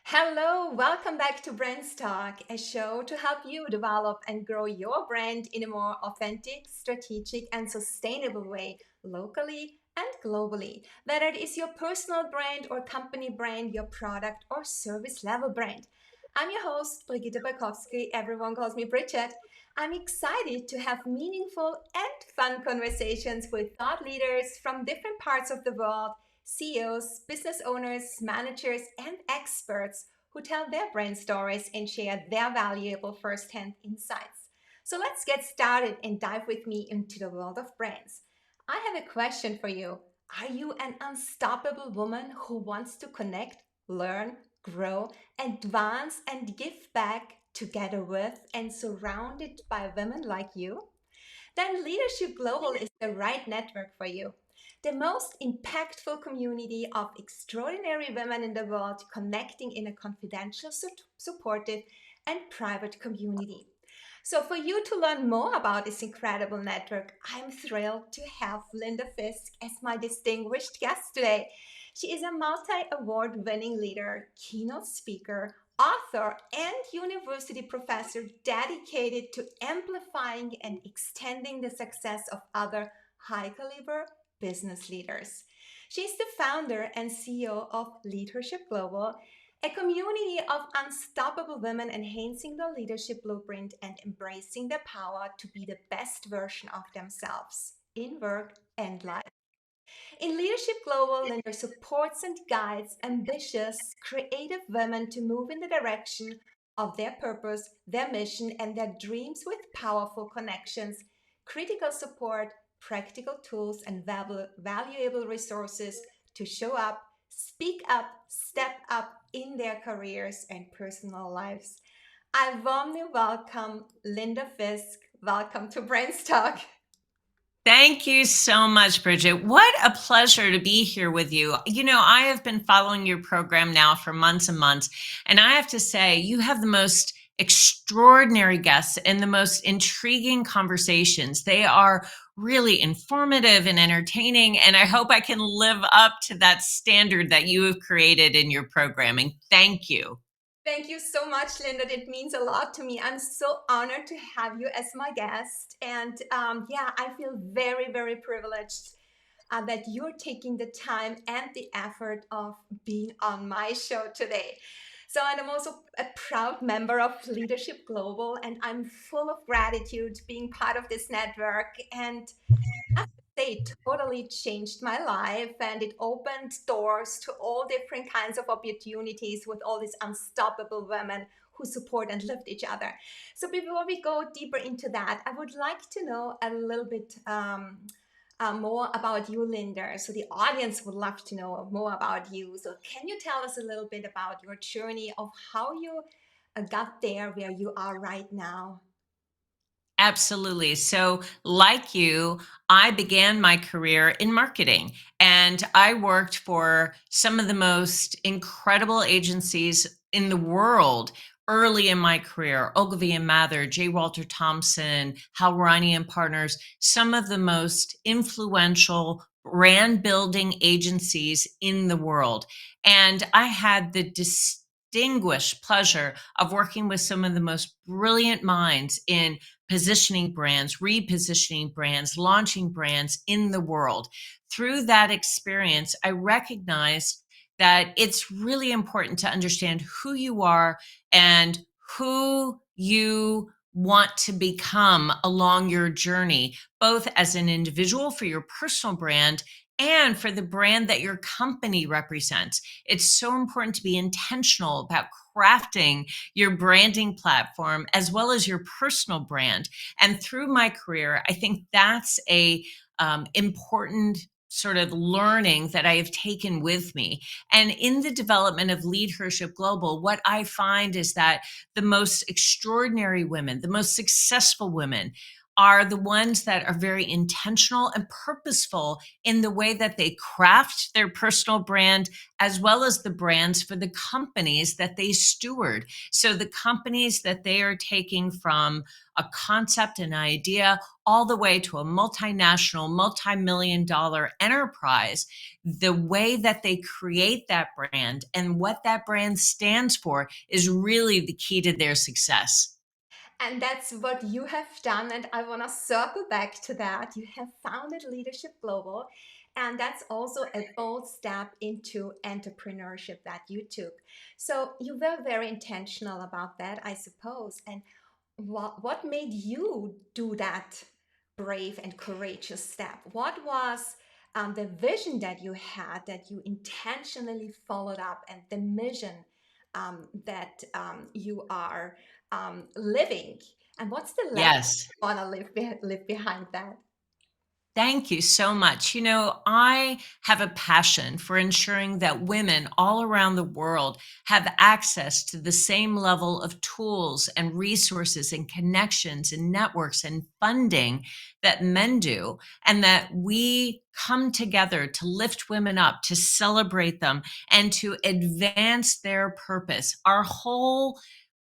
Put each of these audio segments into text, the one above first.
Hello, welcome back to BrandsTalk, a show to help you develop and grow your brand in a more authentic, strategic, and sustainable way, locally and globally. Whether it is your personal brand or company brand, your product or service level brand. I'm your host, Brigitte Bojkowszky. Everyone calls me Brigitte. I'm excited to have meaningful and fun conversations with thought leaders from different parts of the world, CEOs, business owners, managers, and experts who tell their brand stories and share their valuable firsthand insights. So let's get started and dive with me into the world of brands. I have a question for you. Are you an unstoppable woman who wants to connect, learn, grow, advance, and give back together with and surrounded by women like you? Then Leadership Global is the right network for you. The most impactful community of extraordinary women in the world connecting in a confidential, supportive, and private community. So, for you to learn more about this incredible network, I'm thrilled to have Linda Fisk as my distinguished guest today. She is a multi award winning leader, keynote speaker, author, and university professor dedicated to amplifying and extending the success of other high caliber business leaders. She's the founder and CEO of LeadHership Global, a community of unstoppable women enhancing the leadership blueprint and embracing the power to be the best version of themselves in work and life. In Leadership Global, Linda supports and guides ambitious, creative women to move in the direction of their purpose, their mission, and their dreams with powerful connections, critical support, practical tools, and valuable resources to show up, speak up, step up in their careers and personal lives. I warmly welcome Linda Fisk. Welcome to Brains Talk. Thank you so much, Bridget. What a pleasure to be here with you. I have been following your program now for months and months, and I have to say, you have the most extraordinary guests and the most intriguing conversations. They are really informative and entertaining, and I hope I can live up to that standard that you have created in your programming. Thank you. Thank you so much, Linda. It means a lot to me. I'm so honored to have you as my guest. And yeah, I feel very, very privileged that you're taking the time and the effort of being on my show today. So, and I'm also a proud member of Leadership Global, and I'm full of gratitude being part of this network. And they totally changed my life and it opened doors to all different kinds of opportunities with all these unstoppable women who support and lift each other. So before we go deeper into that, I would like to know a little bit more about you, Linda. So the audience would love to know more about you. So can you tell us a little bit about your journey of how you got there where you are right now? Absolutely. So, like you, I began my career in marketing and I worked for some of the most incredible agencies in the world early in my career. Ogilvy and Mather, J. Walter Thompson, Hal Riney and Partners, some of the most influential brand building agencies in the world. And I had the distinguished pleasure of working with some of the most brilliant minds in positioning brands, repositioning brands, launching brands in the world. Through that experience, I recognized that it's really important to understand who you are and who you want to become along your journey, both as an individual for your personal brand and for the brand that your company represents. It's so important to be intentional about crafting your branding platform as well as your personal brand. And through my career, I think that's a important sort of learning that I have taken with me. And in the development of LeadHership Global, what I find is that the most extraordinary women, the most successful women, are the ones that are very intentional and purposeful in the way that they craft their personal brand, as well as the brands for the companies that they steward. So the companies that they are taking from a concept, an idea, all the way to a multinational, multi-million dollar enterprise, the way that they create that brand and what that brand stands for is really the key to their success. And that's what you have done. And I want to circle back to that. You have founded Leadership Global. And that's also a bold step into entrepreneurship that you took. So you were very intentional about that, I suppose. And what made you do that brave and courageous step? What was the vision that you had that you intentionally followed up, and the mission that you are living? And what's the lesson Yes. you want to live behind that? Thank you so much. I have a passion for ensuring that women all around the world have access to the same level of tools and resources and connections and networks and funding that men do, and that we come together to lift women up, to celebrate them, and to advance their purpose. Our whole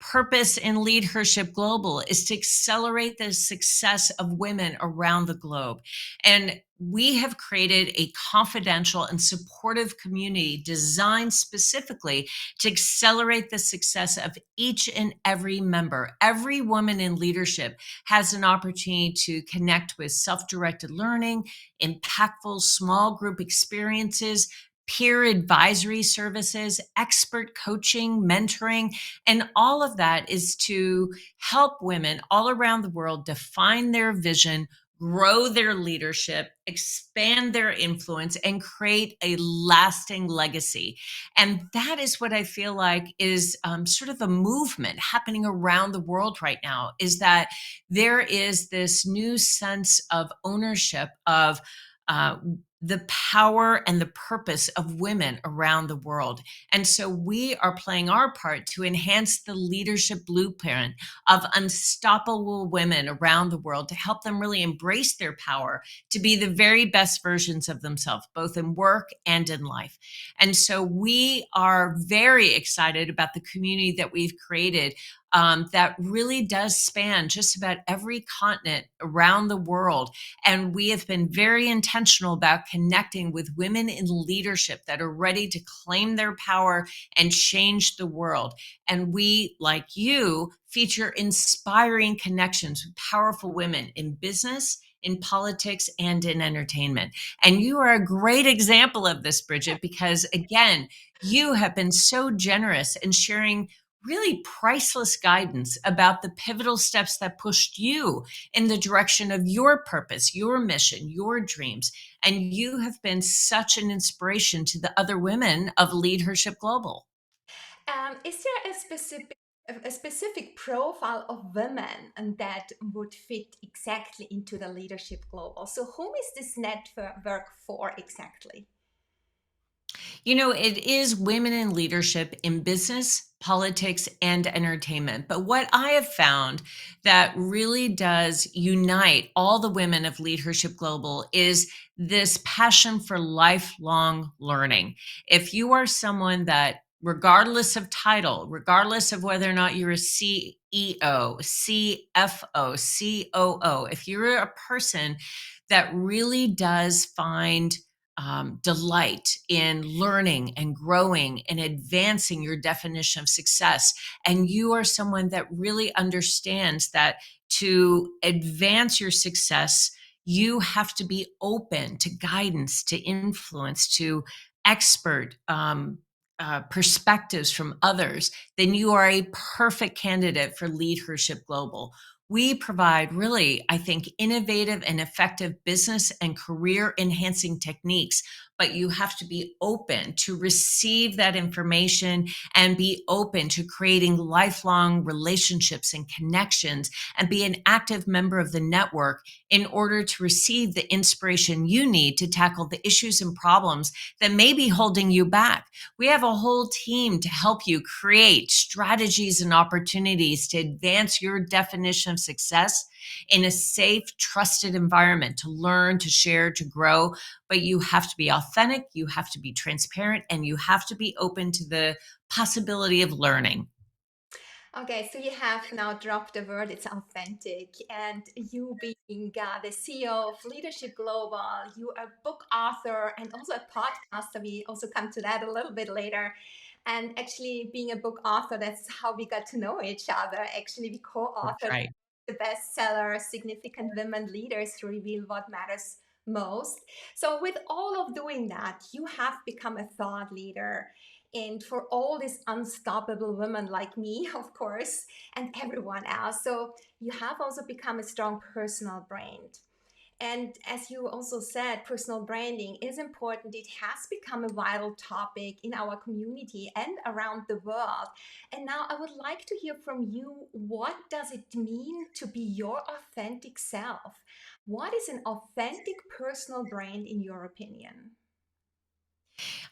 purpose in LeadHership Global is to accelerate the success of women around the globe. And we have created a confidential and supportive community designed specifically to accelerate the success of each and every member. Every woman in leadership has an opportunity to connect with self-directed learning, impactful small group experiences, peer advisory services, expert coaching, mentoring, and all of that is to help women all around the world define their vision, grow their leadership, expand their influence, and create a lasting legacy. And that is what I feel like is sort of a movement happening around the world right now, is that there is this new sense of ownership of uh, the power and the purpose of women around the world. And so we are playing our part to enhance the leadership blueprint of unstoppable women around the world, to help them really embrace their power to be the very best versions of themselves, both in work and in life. And so we are very excited about the community that we've created, that really does span just about every continent around the world. And we have been very intentional about connecting with women in leadership that are ready to claim their power and change the world. And we, like you, feature inspiring connections with powerful women in business, in politics, and in entertainment. And you are a great example of this, Brigitte, because again, you have been so generous in sharing really priceless guidance about the pivotal steps that pushed you in the direction of your purpose, your mission, your dreams. And you have been such an inspiration to the other women of LeadHership Global. Is there a specific profile of women and that would fit exactly into the Leadership Global? So whom is this network for exactly? It is women in leadership in business, politics, and entertainment. But what I have found that really does unite all the women of LeadHership Global is this passion for lifelong learning. If you are someone that, regardless of title, regardless of whether or not you're a CEO, CFO, COO, if you're a person that really does find delight in learning and growing and advancing your definition of success. And you are someone that really understands that to advance your success, you have to be open to guidance, to influence, to expert perspectives from others. Then you are a perfect candidate for LeadHership Global. We provide really, I think, innovative and effective business and career enhancing techniques, but you have to be open to receive that information and be open to creating lifelong relationships and connections and be an active member of the network in order to receive the inspiration you need to tackle the issues and problems that may be holding you back. We have a whole team to help you create strategies and opportunities to advance your definition of success in a safe, trusted environment to learn, to share, to grow. But you have to be authentic, you have to be transparent, and you have to be open to the possibility of learning. Okay, so you have now dropped the word, it's authentic. And you being the CEO of Leadership Global, you are a book author and also a podcaster. We also come to that a little bit later. And actually, being a book author, that's how we got to know each other. Actually, we co That's authored right. the bestseller, Significant Women Leaders Who Reveal What Matters Most. So, with all of doing that, you have become a thought leader and for all these unstoppable women like me, of course, and everyone else. So you have also become a strong personal brand. And as you also said, personal branding is important. It has become a vital topic in our community and around the world. And now I would like to hear from you, what does it mean to be your authentic self? What is an authentic personal brand in your opinion?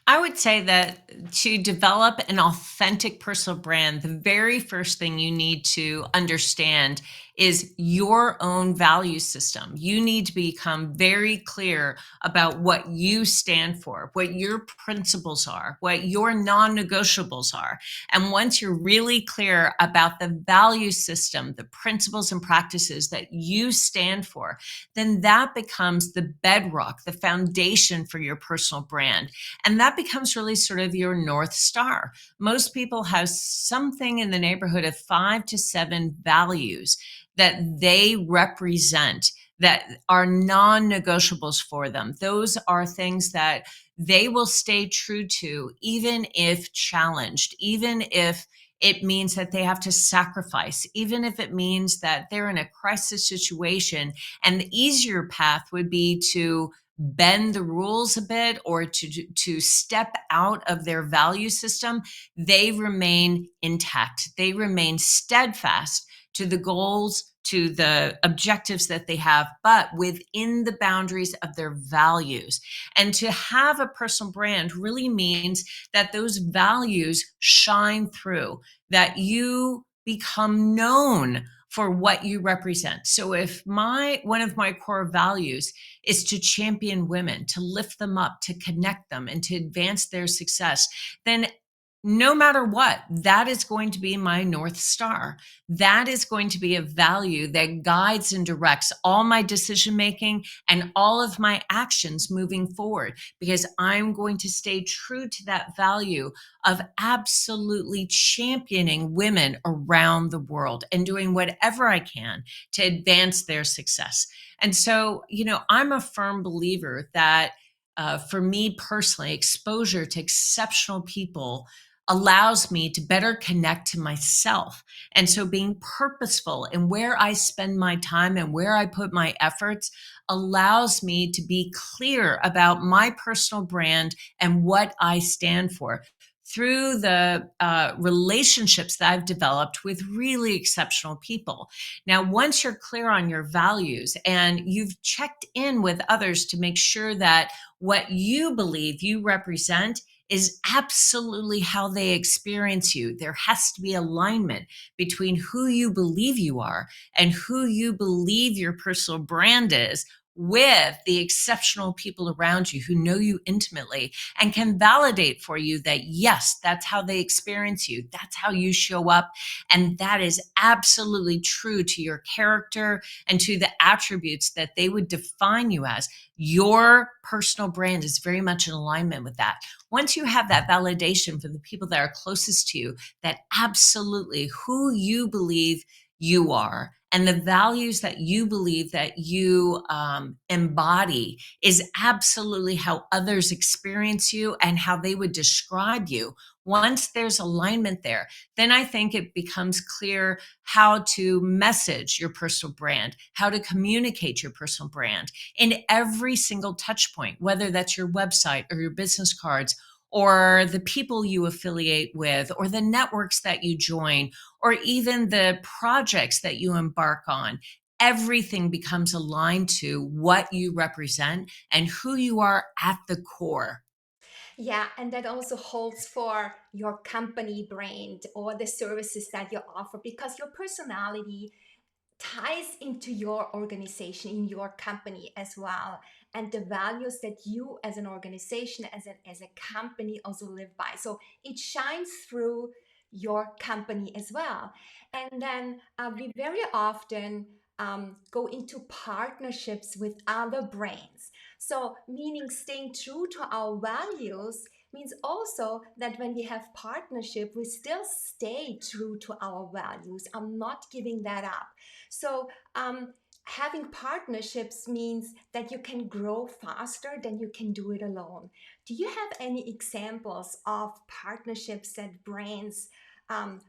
I would say that to develop an authentic personal brand, the very first thing you need to understand is your own value system. You need to become very clear about what you stand for, what your principles are, what your non negotiables are. And once you're really clear about the value system, the principles and practices that you stand for, then that becomes the bedrock, the foundation for your personal brand. And that becomes really sort of your North Star. Most people have something in the neighborhood of 5 to 7 values that they represent that are non negotiables for them. Those are things that they will stay true to, even if challenged, even if it means that they have to sacrifice, even if it means that they're in a crisis situation. And the easier path would be to bend the rules a bit or to step out of their value system. They remain intact, they remain steadfast to the goals, to the objectives that they have, but within the boundaries of their values. And to have a personal brand really means that those values shine through, that you become known for what you represent. So if my one of my core values is to champion women, to lift them up, to connect them, and to advance their success, then no matter what, that is going to be my North Star. That is going to be a value that guides and directs all my decision making and all of my actions moving forward, because I'm going to stay true to that value of absolutely championing women around the world and doing whatever I can to advance their success. And so, I'm a firm believer that for me personally, exposure to exceptional people allows me to better connect to myself. And so being purposeful in where I spend my time and where I put my efforts allows me to be clear about my personal brand and what I stand for through the relationships that I've developed with really exceptional people. Now, once you're clear on your values and you've checked in with others to make sure that what you believe you represent is absolutely how they experience you. There has to be alignment between who you believe you are and who you believe your personal brand is, with the exceptional people around you who know you intimately and can validate for you that, yes, that's how they experience you. That's how you show up. And that is absolutely true to your character and to the attributes that they would define you as. Your personal brand is very much in alignment with that. Once you have that validation for the people that are closest to you, that absolutely who you believe you are and the values that you believe that you embody is absolutely how others experience you and how they would describe you. Once there's alignment there, then I think it becomes clear how to message your personal brand, how to communicate your personal brand in every single touch point, whether that's your website or your business cards or the people you affiliate with or the networks that you join or even the projects that you embark on. Everything becomes aligned to what you represent and who you are at the core. Yeah, and that also holds for your company brand or the services that you offer because your personality ties into your organization, in your company as well, and the values that you as an organization, as a company also live by. So it shines through your company as well. And then we very often go into partnerships with other brands. So, meaning staying true to our values means also that when we have partnership, we still stay true to our values. I'm not giving that up. So, having partnerships means that you can grow faster than you can do it alone. Do you have any examples of partnerships that brands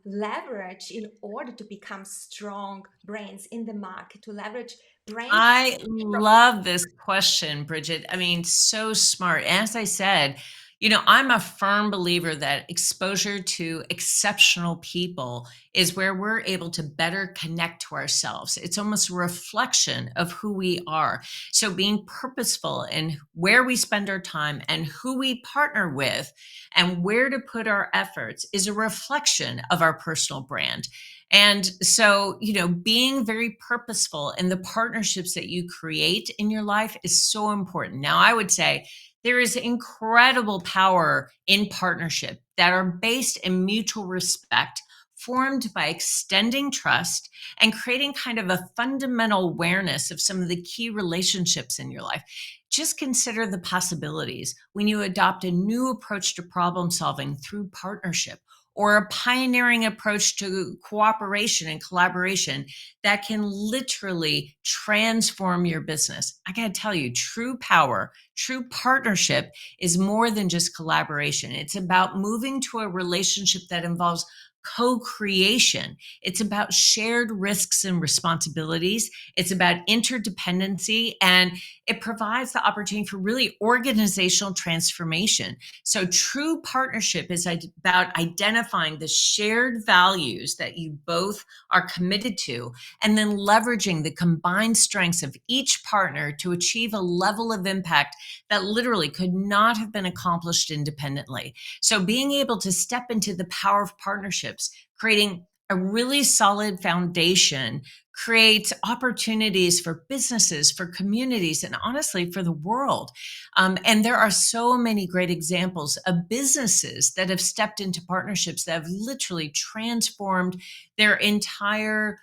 leverage in order to become strong brands in the market, to leverage brand? I love this question, Bridget. I mean, so smart. As I said, I'm a firm believer that exposure to exceptional people is where we're able to better connect to ourselves. It's almost a reflection of who we are. So, being purposeful in where we spend our time and who we partner with and where to put our efforts is a reflection of our personal brand. And so, being very purposeful in the partnerships that you create in your life is so important. Now, I would say there is incredible power in partnership that are based in mutual respect, formed by extending trust and creating kind of a fundamental awareness of some of the key relationships in your life. Just consider the possibilities when you adopt a new approach to problem solving through partnership, or a pioneering approach to cooperation and collaboration that can literally transform your business. I got to tell you, true power, true partnership is more than just collaboration. It's about moving to a relationship that involves co-creation. It's about shared risks and responsibilities. It's about interdependency, and it provides the opportunity for really organizational transformation. So true partnership is about identifying the shared values that you both are committed to, and then leveraging the combined strengths of each partner to achieve a level of impact that literally could not have been accomplished independently. So being able to step into the power of partnerships, creating a really solid foundation, creates opportunities for businesses, for communities, and honestly, for the world. And there are so many great examples of businesses that have stepped into partnerships that have literally transformed their entire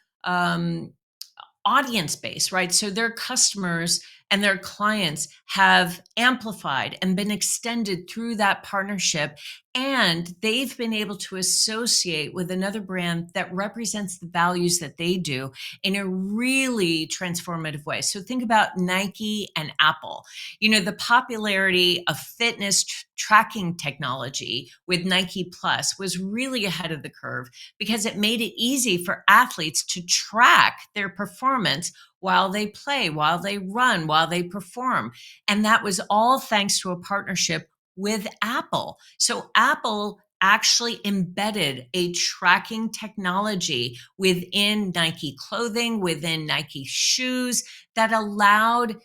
audience base, right? So their customers and their clients have amplified and been extended through that partnership. And they've been able to associate with another brand that represents the values that they do in a really transformative way. So think about Nike and Apple. The popularity of fitness tracking technology with Nike Plus was really ahead of the curve because it made it easy for athletes to track their performance while they play, while they run, while they perform. And that was all thanks to a partnership with Apple. So Apple actually embedded a tracking technology within Nike clothing, within Nike shoes, that allowed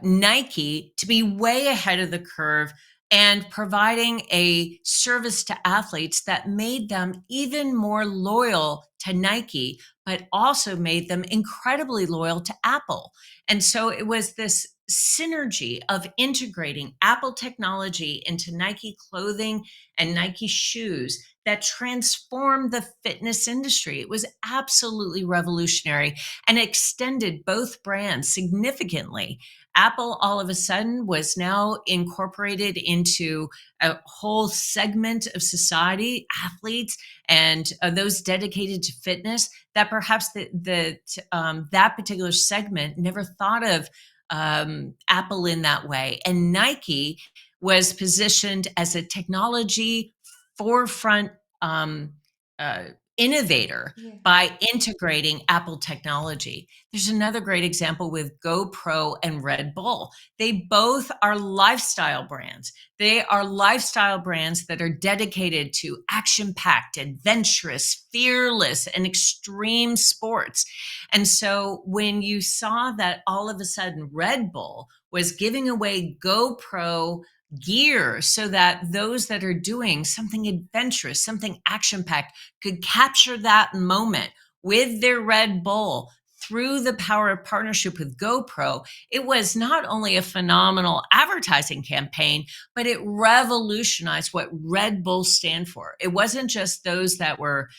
Nike to be way ahead of the curve and providing a service to athletes that made them even more loyal to Nike, but also made them incredibly loyal to Apple. And so it was this synergy of integrating Apple technology into Nike clothing and Nike shoes that transformed the fitness industry. It was absolutely revolutionary and extended both brands significantly. Apple all of a sudden was now incorporated into a whole segment of society, athletes, and those dedicated to fitness, that perhaps that particular segment never thought of Apple in that way. And Nike was positioned as a technology forefront um, uh, innovator Yeah. by integrating Apple technology. There's another great example with GoPro and Red Bull. They both are lifestyle brands. They are lifestyle brands that are dedicated to action packed, adventurous, fearless, and extreme sports. And so when you saw that all of a sudden Red Bull was giving away GoPro gear so that those that are doing something adventurous, something action packed, could capture that moment with their Red Bull through the power of partnership with GoPro. It was not only a phenomenal advertising campaign, but it revolutionized what Red Bull stand for. It wasn't just those that were,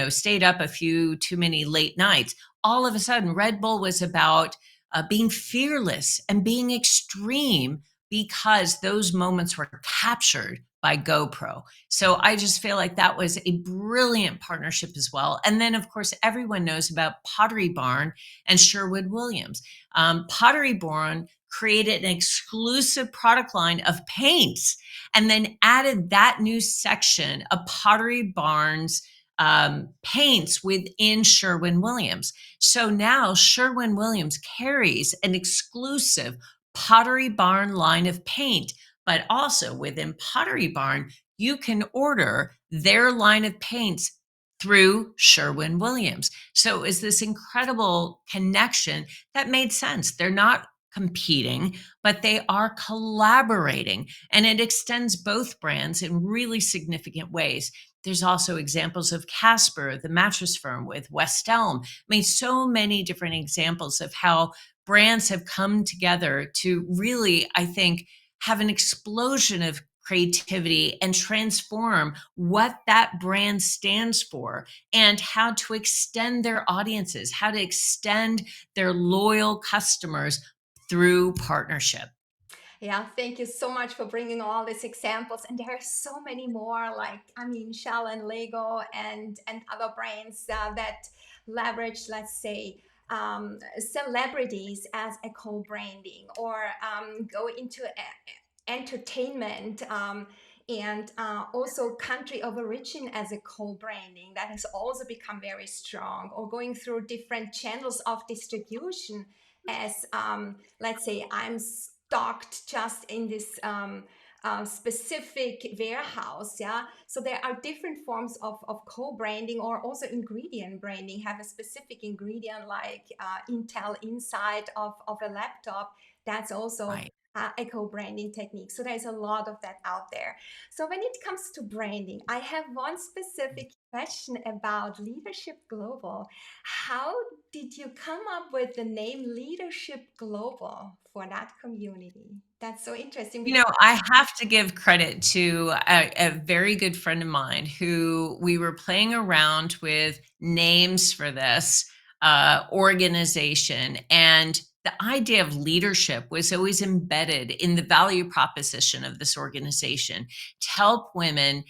stayed up a few too many late nights. All of a sudden, Red Bull was about being fearless and being extreme because those moments were captured by GoPro. So I just feel like that was a brilliant partnership as well. And then, of course, everyone knows about Pottery Barn and Sherwood Williams. Pottery Barn created an exclusive product line of paints and then added that new section of Pottery Barn's paints within Sherwin Williams. So now Sherwin Williams carries an exclusive Pottery Barn line of paint, but also within Pottery Barn, you can order their line of paints through Sherwin Williams. So it's this incredible connection that made sense. They're not competing, but they are collaborating, and it extends both brands in really significant ways. There's also examples of Casper, the mattress firm, with West Elm. I mean, so many different examples of how brands have come together to really, I think, have an explosion of creativity and transform what that brand stands for and how to extend their audiences, how to extend their loyal customers through partnership. Yeah, thank you so much for bringing all these examples. And there are so many more, like, I mean, Shell and Lego and other brands that leverage, let's say, celebrities as a co-branding, or go into entertainment, and also country of origin as a co-branding that has also become very strong, or going through different channels of distribution as, let's say, I'm stocked just in this specific warehouse. Yeah, so there are different forms of co-branding, or also ingredient branding. Have a specific ingredient like Intel inside of a laptop. That's also Right. a co-branding technique. So there's a lot of that out there. So when it comes to branding, I have one specific question about Leadership Global. How did you come up with the name Leadership Global for that community? That's so interesting because I have to give credit to a very good friend of mine who we were playing around with names for this organization. And the idea of leadership was always embedded in the value proposition of this organization to help women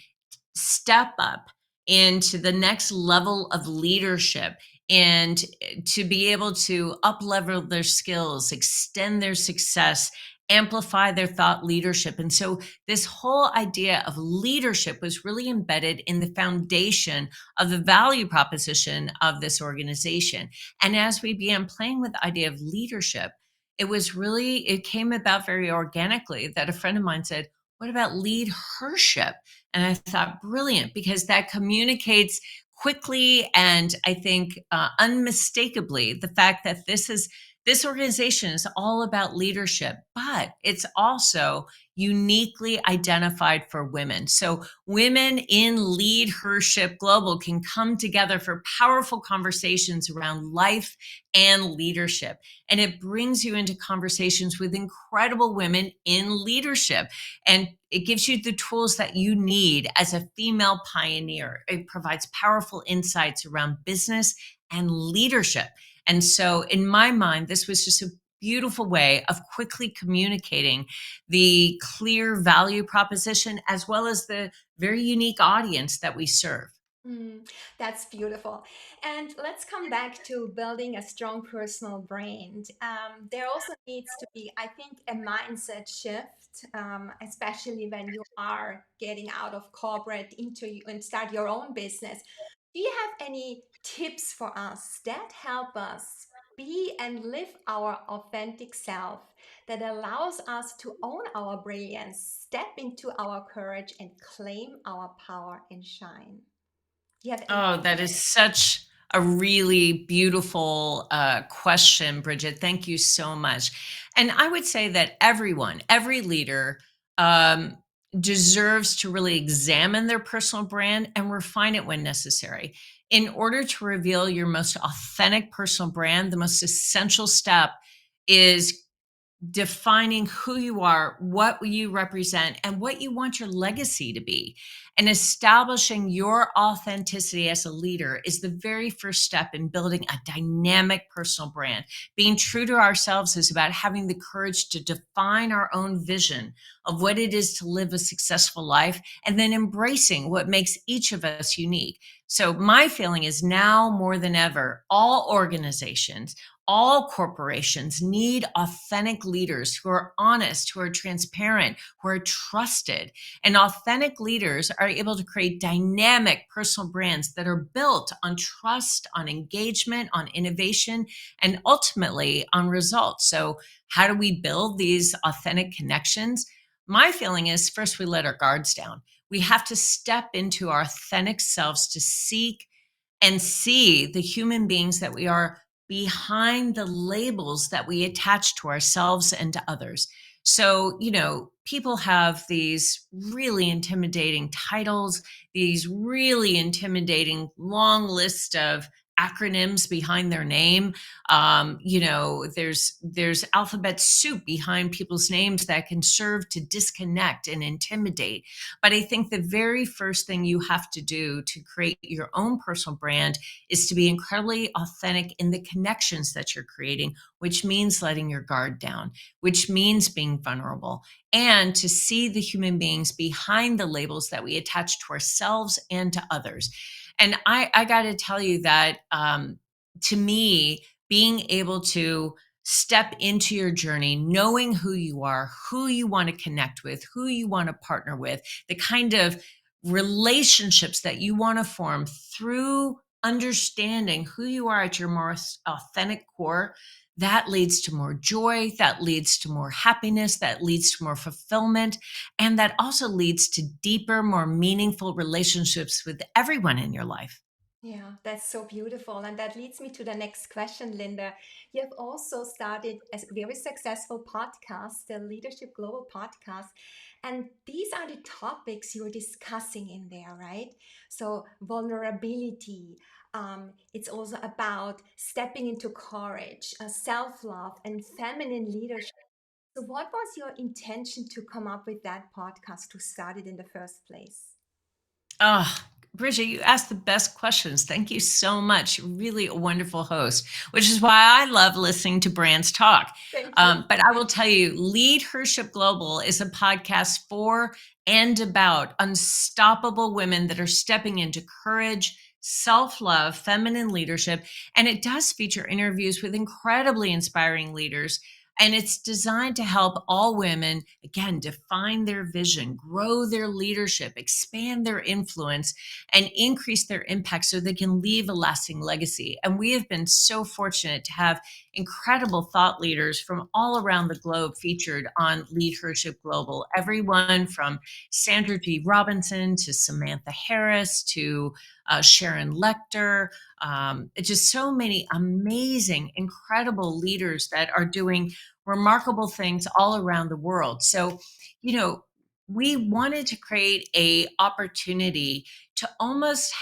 step up into the next level of leadership and to be able to up level their skills, extend their success, amplify their thought leadership. And so this whole idea of leadership was really embedded in the foundation of the value proposition of this organization. And as we began playing with the idea of leadership, it came about very organically that a friend of mine said, "What about LeadHership?" And I thought, brilliant, because that communicates quickly and I think unmistakably the fact that this organization is all about leadership, but it's also uniquely identified for women. So women in LeadHership Global can come together for powerful conversations around life and leadership. And it brings you into conversations with incredible women in leadership. And it gives you the tools that you need as a female pioneer. It provides powerful insights around business and leadership. And so, in my mind, this was just a beautiful way of quickly communicating the clear value proposition as well as the very unique audience that we serve. mm, that's beautiful. And let's come back to building a strong personal brand. There also needs to be, I think, a mindset shift, especially when you are getting out of corporate and start your own business. Do you have any tips for us that help us be and live our authentic self, that allows us to own our brilliance, step into our courage, and claim our power and shine? Do you have any? Oh, that is such a really beautiful question, Bridget. Thank you so much. And I would say that every leader, um, deserves to really examine their personal brand and refine it when necessary. In order to reveal your most authentic personal brand, the most essential step is defining who you are, what you represent, and what you want your legacy to be. And establishing your authenticity as a leader is the very first step in building a dynamic personal brand. Being true to ourselves is about having the courage to define our own vision of what it is to live a successful life, and then embracing what makes each of us unique. So, my feeling is now more than ever, all organizations, all corporations need authentic leaders who are honest, who are transparent, who are trusted. And authentic leaders are able to create dynamic personal brands that are built on trust, on engagement, on innovation, and ultimately on results. So, how do we build these authentic connections? My feeling is first, we let our guards down. We have to step into our authentic selves to seek and see the human beings that we are behind the labels that we attach to ourselves and to others. So, people have these really intimidating titles, these really intimidating long list of acronyms behind their name. There's alphabet soup behind people's names that can serve to disconnect and intimidate. But I think the very first thing you have to do to create your own personal brand is to be incredibly authentic in the connections that you're creating, which means letting your guard down, which means being vulnerable, and to see the human beings behind the labels that we attach to ourselves and to others. And I got to tell you that to me, being able to step into your journey, knowing who you are, who you want to connect with, who you want to partner with, the kind of relationships that you want to form through understanding who you are at your most authentic core, that leads to more joy, that leads to more happiness, that leads to more fulfillment, and that also leads to deeper, more meaningful relationships with everyone in your life. Yeah, that's so beautiful. And that leads me to the next question, Linda. You have also started a very successful podcast, the Leadership Global podcast. And these are the topics you're discussing in there, right? So, vulnerability. It's also about stepping into courage, self love, and feminine leadership. So, what was your intention to come up with that podcast to start it in the first place? Oh, Bridget, you asked the best questions. Thank you so much. You're really a wonderful host, which is why I love listening to Brands Talk. Thank you. But I will tell you, LeadHership Global is a podcast for and about unstoppable women that are stepping into courage, self love, feminine leadership. And it does feature interviews with incredibly inspiring leaders. And it's designed to help all women, again, define their vision, grow their leadership, expand their influence, and increase their impact so they can leave a lasting legacy. And we have been so fortunate to have incredible thought leaders from all around the globe featured on LeadHership Global. Everyone from Sandra G. Robinson to Samantha Harris to Sharon Lecter. Just so many amazing, incredible leaders that are doing remarkable things all around the world. So, you know, we wanted to create a opportunity to almost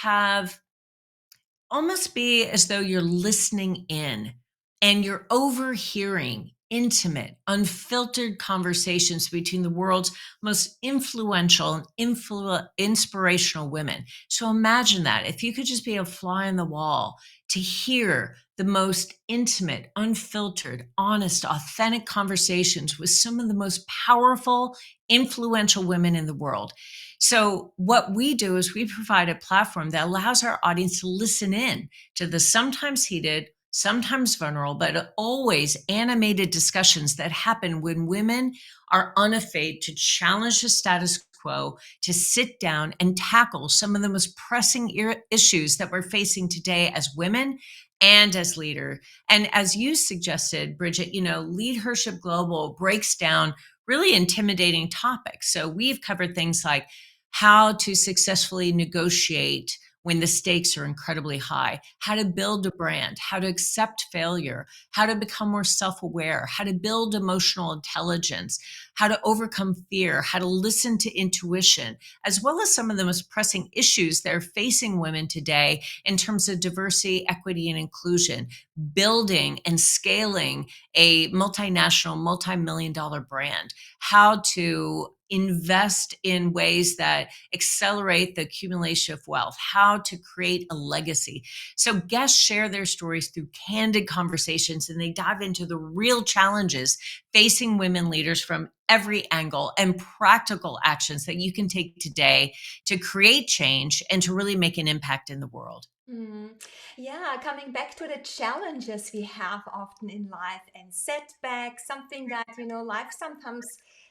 be as though you're listening in and you're overhearing intimate, unfiltered conversations between the world's most influential and inspirational women. So imagine that if you could just be a fly on the wall to hear the most intimate, unfiltered, honest, authentic conversations with some of the most powerful, influential women in the world. So, what we do is we provide a platform that allows our audience to listen in to the sometimes heated, sometimes vulnerable, but always animated discussions that happen when women are unafraid to challenge the status quo, to sit down and tackle some of the most pressing issues that we're facing today as women and as leader. And as you suggested, Bridget, LeadHership Global breaks down really intimidating topics. So we've covered things like how to successfully negotiate when the stakes are incredibly high, how to build a brand, how to accept failure, how to become more self aware, how to build emotional intelligence, how to overcome fear, how to listen to intuition, as well as some of the most pressing issues that are facing women today in terms of diversity, equity, and inclusion, building and scaling a multinational, multi-million dollar brand, how to invest in ways that accelerate the accumulation of wealth, how to create a legacy. So guests share their stories through candid conversations, and they dive into the real challenges facing women leaders from every angle and practical actions that you can take today to create change and to really make an impact in the world. Mm. Yeah, coming back to the challenges we have often in life and setbacks, something that, life sometimes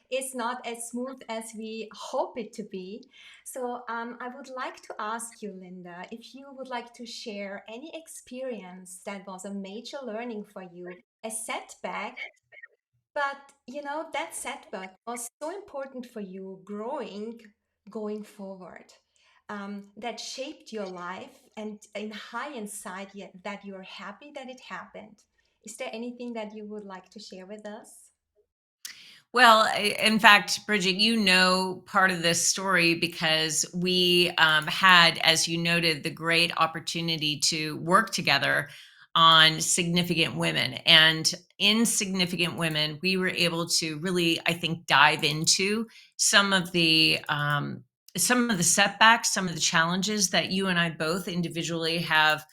is not as smooth as we hope it to be. So, I would like to ask you, Linda, if you would like to share any experience that was a major learning for you, a setback, but that setback was so important for you growing, going forward, that shaped your life, and in hindsight, yet that you're happy that it happened. Is there anything that you would like to share with us? Well, in fact, Bridget, you know part of this story because we had, as you noted, the great opportunity to work together on Significant Women. And in Significant Women, we were able to really, I think, dive into some of the setbacks, some of the challenges that you and I both individually have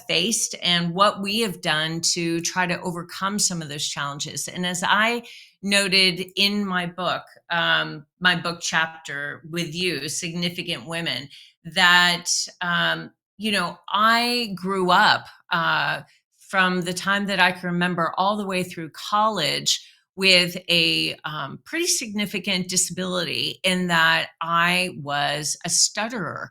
faced, and what we have done to try to overcome some of those challenges. And as I noted in my book chapter with you, Significant Women, that, I grew up from the time that I can remember all the way through college with a pretty significant disability in that I was a stutterer.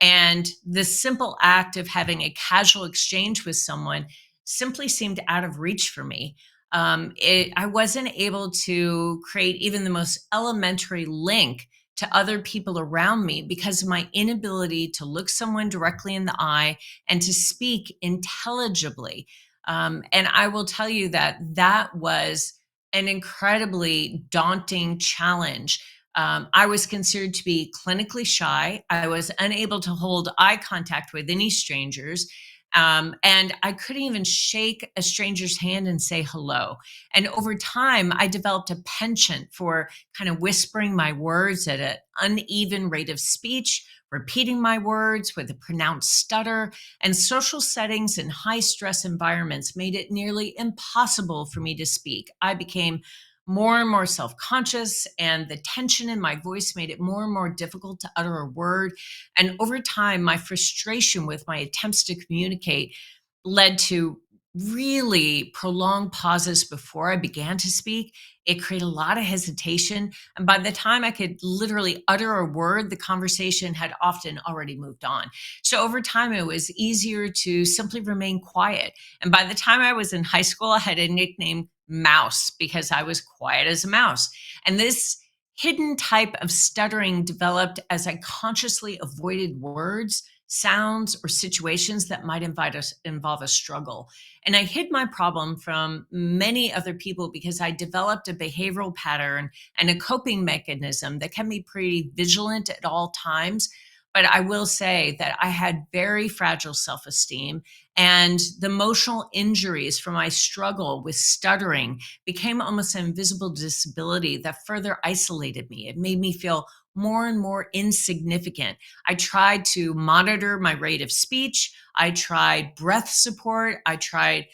And the simple act of having a casual exchange with someone simply seemed out of reach for me. I wasn't able to create even the most elementary link to other people around me because of my inability to look someone directly in the eye and to speak intelligibly. And I will tell you that that was an incredibly daunting challenge. I was considered to be clinically shy. I was unable to hold eye contact with any strangers. And I couldn't even shake a stranger's hand and say hello. And over time, I developed a penchant for kind of whispering my words at an uneven rate of speech, repeating my words with a pronounced stutter, and social settings and high stress environments made it nearly impossible for me to speak. I became more and more self conscious, and the tension in my voice made it more and more difficult to utter a word. And over time, my frustration with my attempts to communicate led to really prolonged pauses before I began to speak. It created a lot of hesitation. And by the time I could literally utter a word, the conversation had often already moved on. So over time, it was easier to simply remain quiet. And by the time I was in high school, I had a nickname Mouse because I was quiet as a mouse. And this hidden type of stuttering developed as I consciously avoided words, sounds, or situations that might involve a struggle. And I hid my problem from many other people because I developed a behavioral pattern and a coping mechanism that can be pretty vigilant at all times. But I will say that I had very fragile self esteem, and the emotional injuries from my struggle with stuttering became almost an invisible disability that further isolated me. It made me feel more and more insignificant. I tried to monitor my rate of speech. I tried breath support. I tried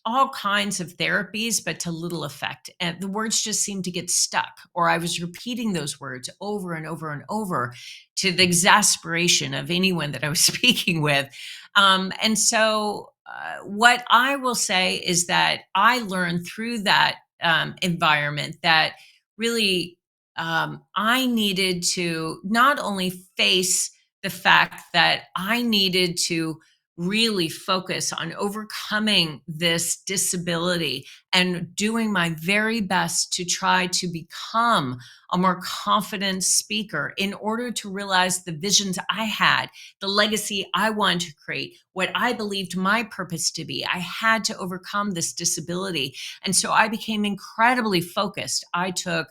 all kinds of therapies, but to little effect. And the words just seemed to get stuck, or I was repeating those words over and over and over to the exasperation of anyone that I was speaking with. What I will say is that I learned through that environment that really I needed to not only face the fact that I needed to really focus on overcoming this disability and doing my very best to try to become a more confident speaker in order to realize the visions I had, the legacy I wanted to create, what I believed my purpose to be. I had to overcome this disability. And so I became incredibly focused. I took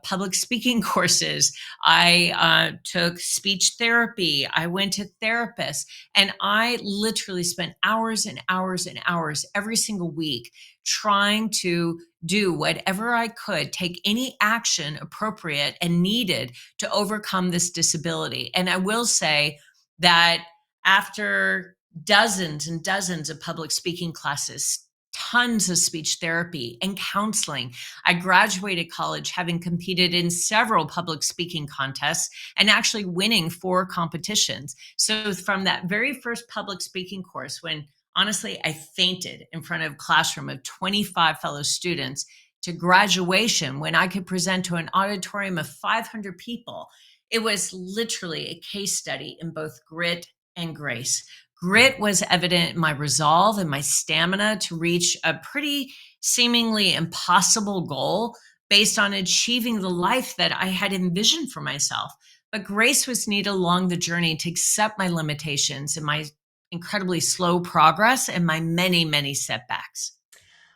public speaking courses. I took speech therapy. I went to therapists. And I literally spent hours and hours and hours every single week trying to do whatever I could, take any action appropriate and needed to overcome this disability. And I will say that after dozens and dozens of public speaking classes, tons of speech therapy and counseling, I graduated college having competed in several public speaking contests and actually winning 4 competitions. So from that very first public speaking course, when honestly I fainted in front of a classroom of 25 fellow students, to graduation when I could present to an auditorium of 500 people, it was literally a case study in both grit and grace. Grit was evident in my resolve and my stamina to reach a pretty seemingly impossible goal based on achieving the life that I had envisioned for myself. But grace was needed along the journey to accept my limitations and my incredibly slow progress and my many, many setbacks.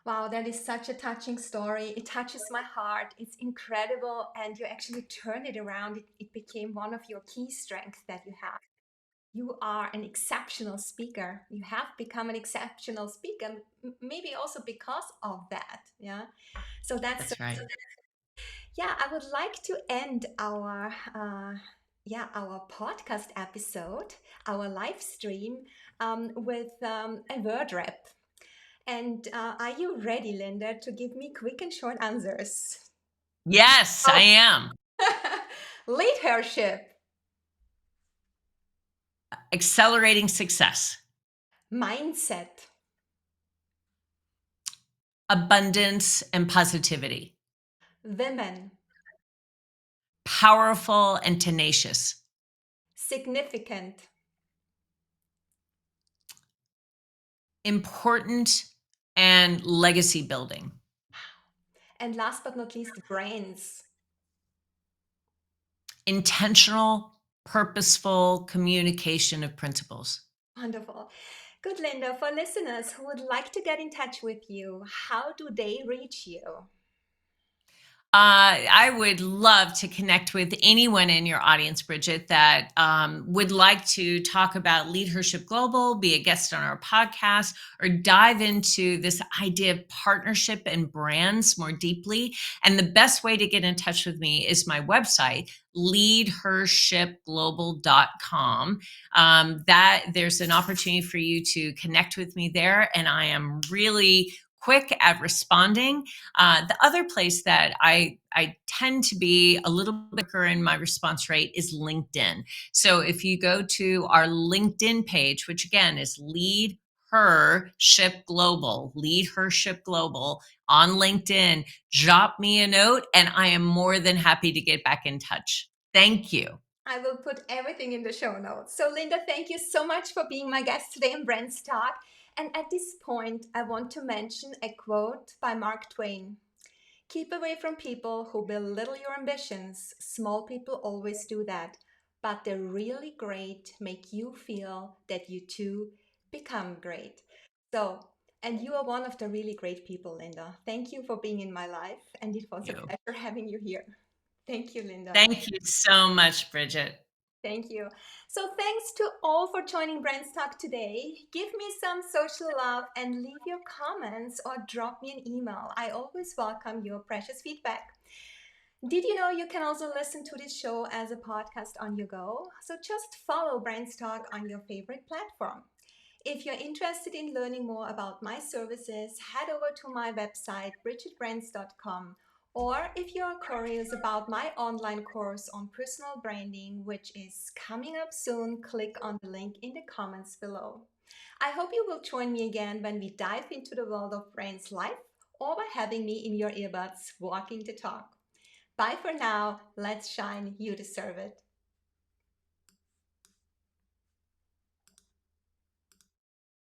Wow, that is such a touching story. It touches my heart. It's incredible. And you actually turned it around. It became one of your key strengths that you have. You are an exceptional speaker. You have become an exceptional speaker, maybe also because of that. Yeah. So that's so, That's right. yeah, I would like to end our our podcast episode, our live stream, with a word rap. And are you ready, Linda, to give me quick and short answers? Yes, I Oh, am. leadership, Accelerating success, mindset, abundance and positivity, women, powerful and tenacious, significant, important and legacy building, and last but not least, brains. intentional, purposeful communication of principles. Wonderful. Good, Linda. For listeners who would like to get in touch with you, how do they reach you? I would love to connect with anyone in your audience, Brigitte, that would like to talk about LeadHership Global, be a guest on our podcast, or dive into this idea of partnership and brands more deeply. And the best way to get in touch with me is my website, leadhershipglobal.com. That there's an opportunity for you to connect with me there. And I am really quick at responding. The other place that I tend to be a little bit quicker in my response rate is LinkedIn. So if you go to our LinkedIn page, which again is Lead Hership Global on LinkedIn, drop me a note and I am more than happy to get back in touch. Thank you. I will put everything in the show notes. So, Linda, thank you so much for being my guest today in Brand's Talk. And at this point, I want to mention a quote by Mark Twain. Keep away from people who belittle your ambitions. Small people always do that. But the really great make you feel that you too become great. So, and you are one of the really great people, Linda. Thank you for being in my life. And it was a You. pleasure having you here. Thank you, Linda. Thank you so much, Brigitte. Thank you. So, thanks to all for joining Brand's Talk today. Give me some social love and leave your comments or drop me an email. I always welcome your precious feedback. Did you know you can also listen to this show as a podcast on your go? So, just follow Brand's Talk on your favorite platform. If you're interested in learning more about my services, head over to my website, brigittebrands.com. Or if you're curious about my online course on personal branding, which is coming up soon, click on the link in the comments below. I hope you will join me again when we dive into the world of brands life or by having me in your earbuds walking the talk. Bye for now. Let's shine. You deserve it.